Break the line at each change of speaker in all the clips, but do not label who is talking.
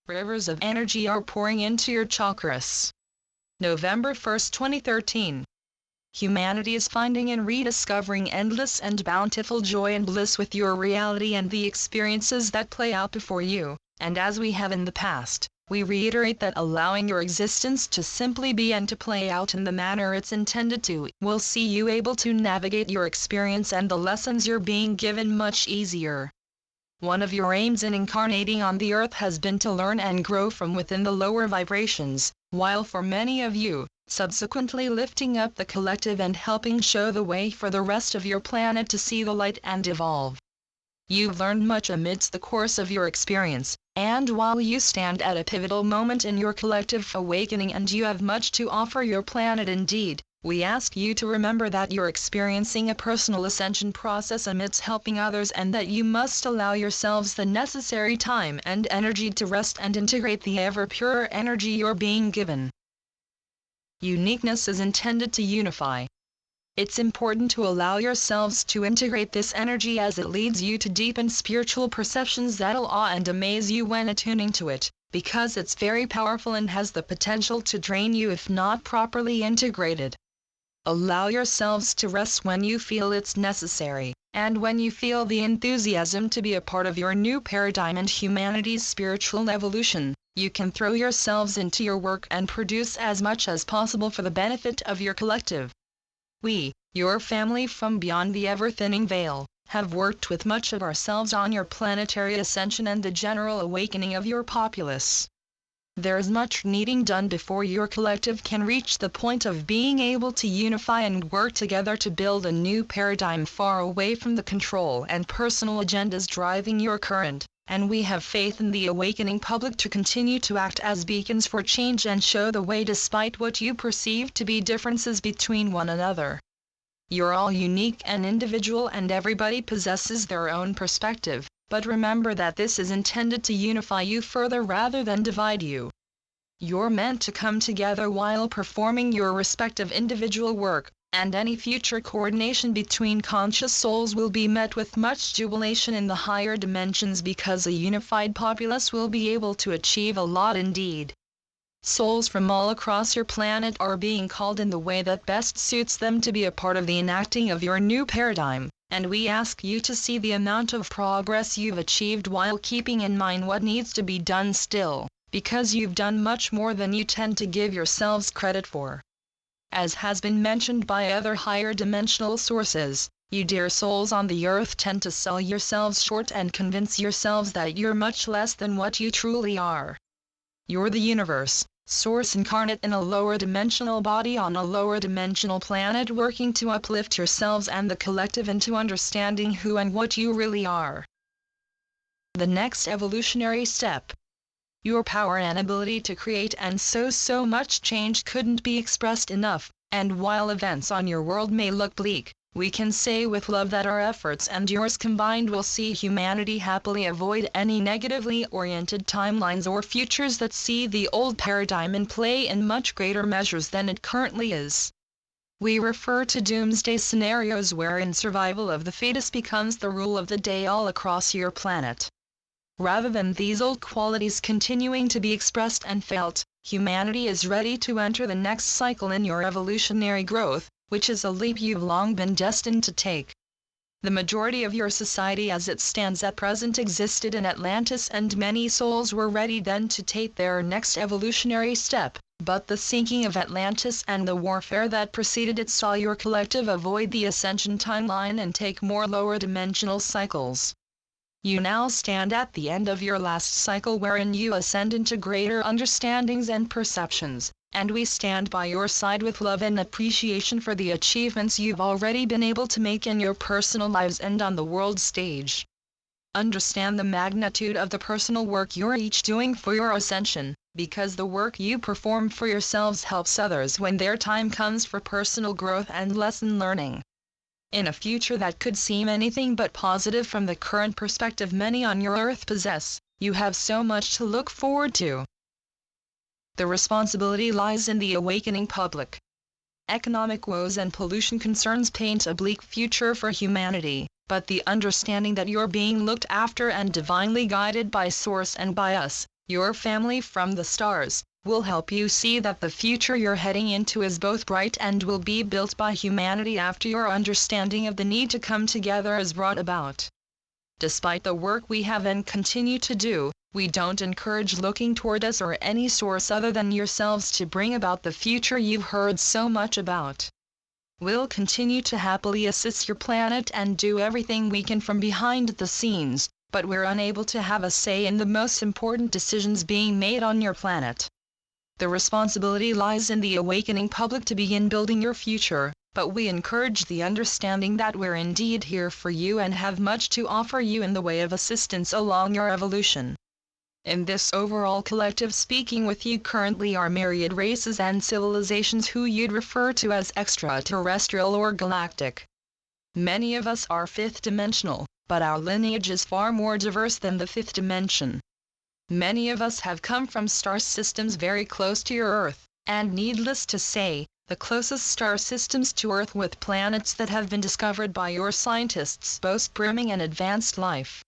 Rivers of energy are pouring into your chakras. November 1, 2013. Humanity is finding and rediscovering endless and bountiful joy and bliss with your reality and the experiences that play out before you, and as we have in the past, we reiterate that allowing your existence to simply be and to play out in the manner it's intended to will see you able to navigate your experience and the lessons you're being given much easier. One of your aims in incarnating on the earth has been to learn and grow from within the lower vibrations, while for many of you, subsequently lifting up the collective and helping show the way for the rest of your planet to see the light and evolve. You've learned much amidst the course of your experience, and while you stand at a pivotal moment in your collective awakening and you have much to offer your planet indeed, we ask you to remember that you're experiencing a personal ascension process amidst helping others and that you must allow yourselves the necessary time and energy to rest and integrate the ever-purer energy you're being given. Uniqueness is intended to unify. It's important to allow yourselves to integrate this energy as it leads you to deepen spiritual perceptions that'll awe and amaze you when attuning to it, because it's very powerful and has the potential to drain you if not properly integrated. Allow yourselves to rest when you feel it's necessary, and when you feel the enthusiasm to be a part of your new paradigm and humanity's spiritual evolution, you can throw yourselves into your work and produce as much as possible for the benefit of your collective. We, your family from beyond the ever-thinning veil, have worked with much of ourselves on your planetary ascension and the general awakening of your populace. There's much needing done before your collective can reach the point of being able to unify and work together to build a new paradigm far away from the control and personal agendas driving your current, and we have faith in the awakening public to continue to act as beacons for change and show the way despite what you perceive to be differences between one another. You're all unique and individual and everybody possesses their own perspective, but remember that this is intended to unify you further rather than divide you. You're meant to come together while performing your respective individual work, and any future coordination between conscious souls will be met with much jubilation in the higher dimensions because a unified populace will be able to achieve a lot indeed. Souls from all across your planet are being called in the way that best suits them to be a part of the enacting of your new paradigm, and we ask you to see the amount of progress you've achieved while keeping in mind what needs to be done still, because you've done much more than you tend to give yourselves credit for. As has been mentioned by other higher dimensional sources, you dear souls on the earth tend to sell yourselves short and convince yourselves that you're much less than what you truly are. You're the universe, source incarnate in a lower dimensional body on a lower dimensional planet working to uplift yourselves and the collective into understanding who and what you really are. The next evolutionary step. Your power and ability to create and so much change couldn't be expressed enough, and while events on your world may look bleak, we can say with love that our efforts and yours combined will see humanity happily avoid any negatively oriented timelines or futures that see the old paradigm in play in much greater measures than it currently is. We refer to doomsday scenarios wherein survival of the fittest becomes the rule of the day all across your planet. Rather than these old qualities continuing to be expressed and felt, humanity is ready to enter the next cycle in your evolutionary growth, which is a leap you've long been destined to take. The majority of your society as it stands at present existed in Atlantis and many souls were ready then to take their next evolutionary step, but the sinking of Atlantis and the warfare that preceded it saw your collective avoid the ascension timeline and take more lower dimensional cycles. You now stand at the end of your last cycle wherein you ascend into greater understandings and perceptions, and we stand by your side with love and appreciation for the achievements you've already been able to make in your personal lives and on the world stage. Understand the magnitude of the personal work you're each doing for your ascension, because the work you perform for yourselves helps others when their time comes for personal growth and lesson learning. In a future that could seem anything but positive from the current perspective many on your earth possess, you have so much to look forward to. The responsibility lies in the awakening public. Economic woes and pollution concerns paint a bleak future for humanity, but the understanding that you're being looked after and divinely guided by Source and by us, your family from the stars, will help you see that the future you're heading into is both bright and will be built by humanity after your understanding of the need to come together is brought about. Despite the work we have and continue to do, we don't encourage looking toward us or any source other than yourselves to bring about the future you've heard so much about. We'll continue to happily assist your planet and do everything we can from behind the scenes, but we're unable to have a say in the most important decisions being made on your planet. The responsibility lies in the awakening public to begin building your future, but we encourage the understanding that we're indeed here for you and have much to offer you in the way of assistance along your evolution. In this overall collective speaking with you currently are myriad races and civilizations who you'd refer to as extraterrestrial or galactic. Many of us are fifth dimensional, but our lineage is far more diverse than the fifth dimension. Many of us have come from star systems very close to your Earth, and needless to say, the closest star systems to Earth with planets that have been discovered by your scientists boast brimming and advanced life.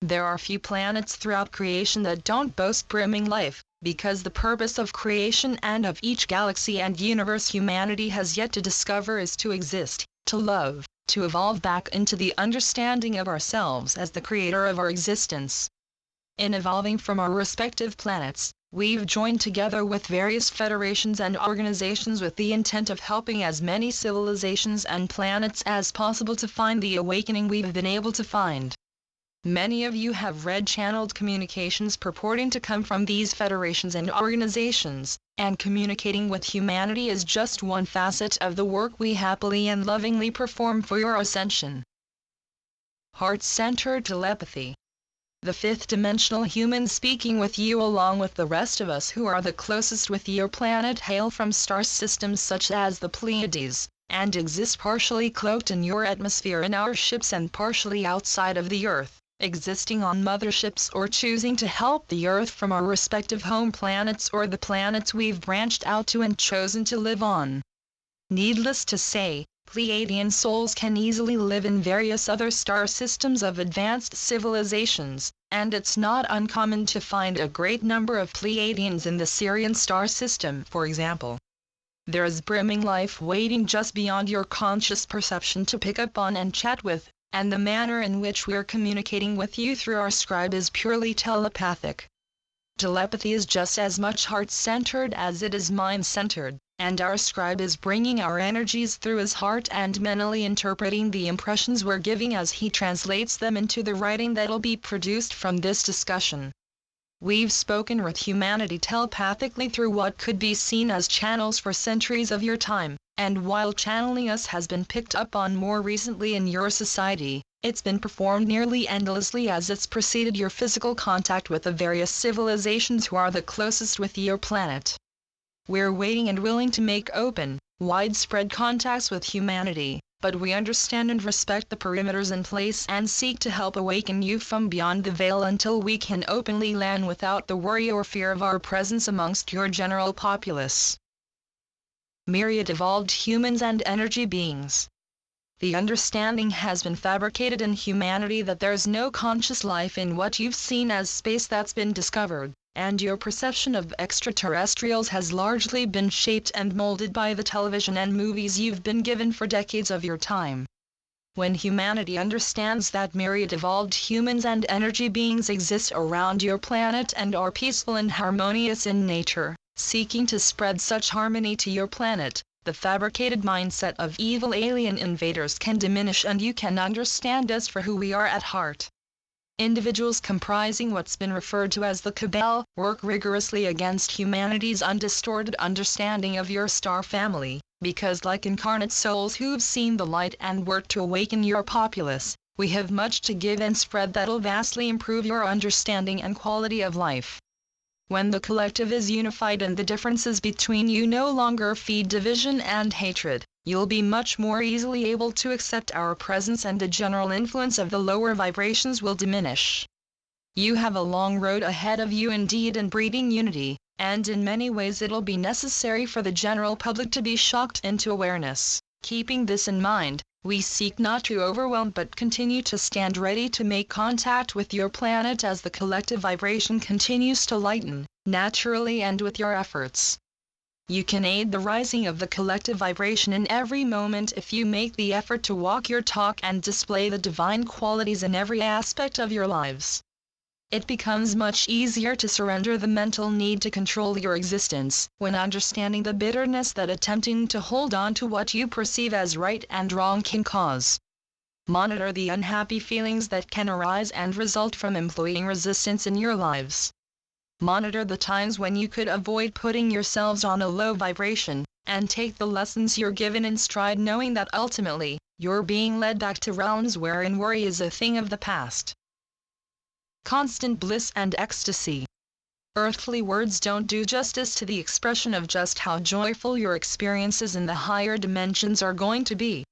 There are few planets throughout creation that don't boast brimming life, because the purpose of creation and of each galaxy and universe humanity has yet to discover is to exist, to love, to evolve back into the understanding of ourselves as the creator of our existence. In evolving from our respective planets, we've joined together with various federations and organizations with the intent of helping as many civilizations and planets as possible to find the awakening we've been able to find. Many of you have read channeled communications purporting to come from these federations and organizations, and communicating with humanity is just one facet of the work we happily and lovingly perform for your ascension. Heart-centered telepathy. The fifth-dimensional humans speaking with you along with the rest of us who are the closest with your planet hail from star systems such as the Pleiades, and exist partially cloaked in your atmosphere in our ships and partially outside of the Earth, existing on motherships or choosing to help the Earth from our respective home planets or the planets we've branched out to and chosen to live on. Needless to say, Pleiadian souls can easily live in various other star systems of advanced civilizations, and it's not uncommon to find a great number of Pleiadians in the Sirian star system, for example. There is brimming life waiting just beyond your conscious perception to pick up on and chat with, and the manner in which we're communicating with you through our scribe is purely telepathic. Telepathy is just as much heart-centered as it is mind-centered, and our scribe is bringing our energies through his heart and mentally interpreting the impressions we're giving as he translates them into the writing that'll be produced from this discussion. We've spoken with humanity telepathically through what could be seen as channels for centuries of your time, and while channeling us has been picked up on more recently in your society, it's been performed nearly endlessly as it's preceded your physical contact with the various civilizations who are the closest with your planet. We're waiting and willing to make open, widespread contacts with humanity, but we understand and respect the perimeters in place and seek to help awaken you from beyond the veil until we can openly land without the worry or fear of our presence amongst your general populace. Myriad evolved humans and energy beings. The understanding has been fabricated in humanity that there's no conscious life in what you've seen as space that's been discovered, and your perception of extraterrestrials has largely been shaped and molded by the television and movies you've been given for decades of your time. When humanity understands that myriad evolved humans and energy beings exist around your planet and are peaceful and harmonious in nature, seeking to spread such harmony to your planet, the fabricated mindset of evil alien invaders can diminish and you can understand us for who we are at heart. Individuals comprising what's been referred to as the Cabal work rigorously against humanity's undistorted understanding of your star family, because like incarnate souls who've seen the light and work to awaken your populace, we have much to give and spread that'll vastly improve your understanding and quality of life. When the collective is unified and the differences between you no longer feed division and hatred, you'll be much more easily able to accept our presence and the general influence of the lower vibrations will diminish. You have a long road ahead of you indeed in breeding unity, and in many ways it'll be necessary for the general public to be shocked into awareness. Keeping this in mind, We seek not to overwhelm but continue to stand ready to make contact with your planet as the collective vibration continues to lighten, naturally and with your efforts. You can aid the rising of the collective vibration in every moment if you make the effort to walk your talk and display the divine qualities in every aspect of your lives. It becomes much easier to surrender the mental need to control your existence when understanding the bitterness that attempting to hold on to what you perceive as right and wrong can cause. Monitor the unhappy feelings that can arise and result from employing resistance in your lives. Monitor the times when you could avoid putting yourselves on a low vibration, and take the lessons you're given in stride, knowing that ultimately, you're being led back to realms wherein worry is a thing of the past. Constant bliss and ecstasy. Earthly words don't do justice to the expression of just how joyful your experiences in the higher dimensions are going to be.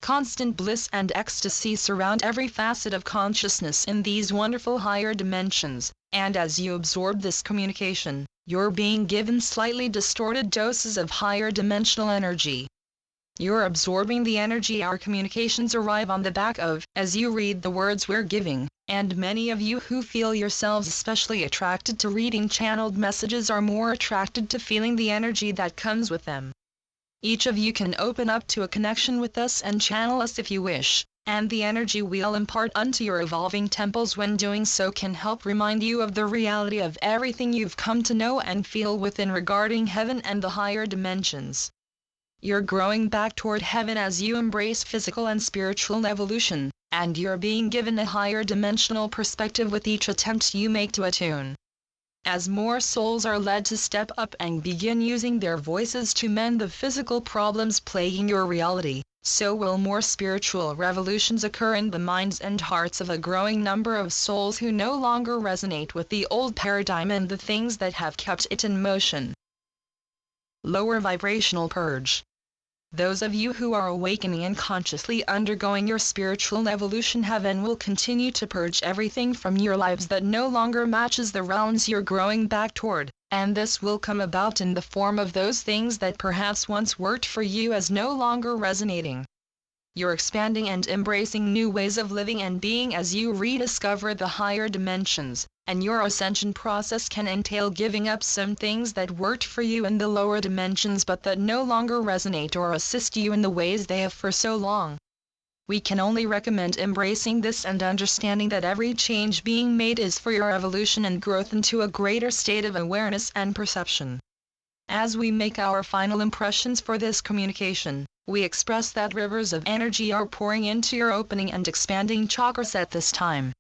Constant bliss and ecstasy surround every facet of consciousness in these wonderful higher dimensions, and as you absorb this communication, you're being given slightly distorted doses of higher dimensional energy. You're absorbing the energy our communications arrive on the back of as you read the words we're giving, and many of you who feel yourselves especially attracted to reading channeled messages are more attracted to feeling the energy that comes with them. Each of you can open up to a connection with us and channel us if you wish, and the energy we'll impart unto your evolving temples when doing so can help remind you of the reality of everything you've come to know and feel within regarding heaven and the higher dimensions. You're growing back toward heaven as you embrace physical and spiritual evolution, and you're being given a higher dimensional perspective with each attempt you make to attune. As more souls are led to step up and begin using their voices to mend the physical problems plaguing your reality, so will more spiritual revolutions occur in the minds and hearts of a growing number of souls who no longer resonate with the old paradigm and the things that have kept it in motion. Lower vibrational purge. Those of you who are awakening and consciously undergoing your spiritual evolution have and will continue to purge everything from your lives that no longer matches the realms you're growing back toward, and this will come about in the form of those things that perhaps once worked for you as no longer resonating. You're expanding and embracing new ways of living and being as you rediscover the higher dimensions, and your ascension process can entail giving up some things that worked for you in the lower dimensions but that no longer resonate or assist you in the ways they have for so long. We can only recommend embracing this and understanding that every change being made is for your evolution and growth into a greater state of awareness and perception. As we make our final impressions for this communication, we express that rivers of energy are pouring into your opening and expanding chakras at this time.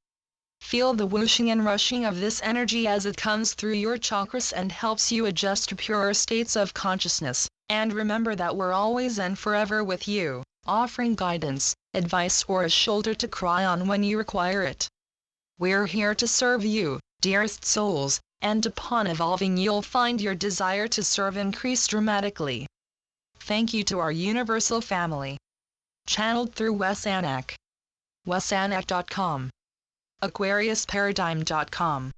Feel the whooshing and rushing of this energy as it comes through your chakras and helps you adjust to purer states of consciousness, and remember that we're always and forever with you, offering guidance, advice or a shoulder to cry on when you require it. We're here to serve you, dearest souls, and upon evolving you'll find your desire to serve increase dramatically. Thank you to our universal family. Channeled through Wes Anak. WesAnak.com. AquariusParadigm.com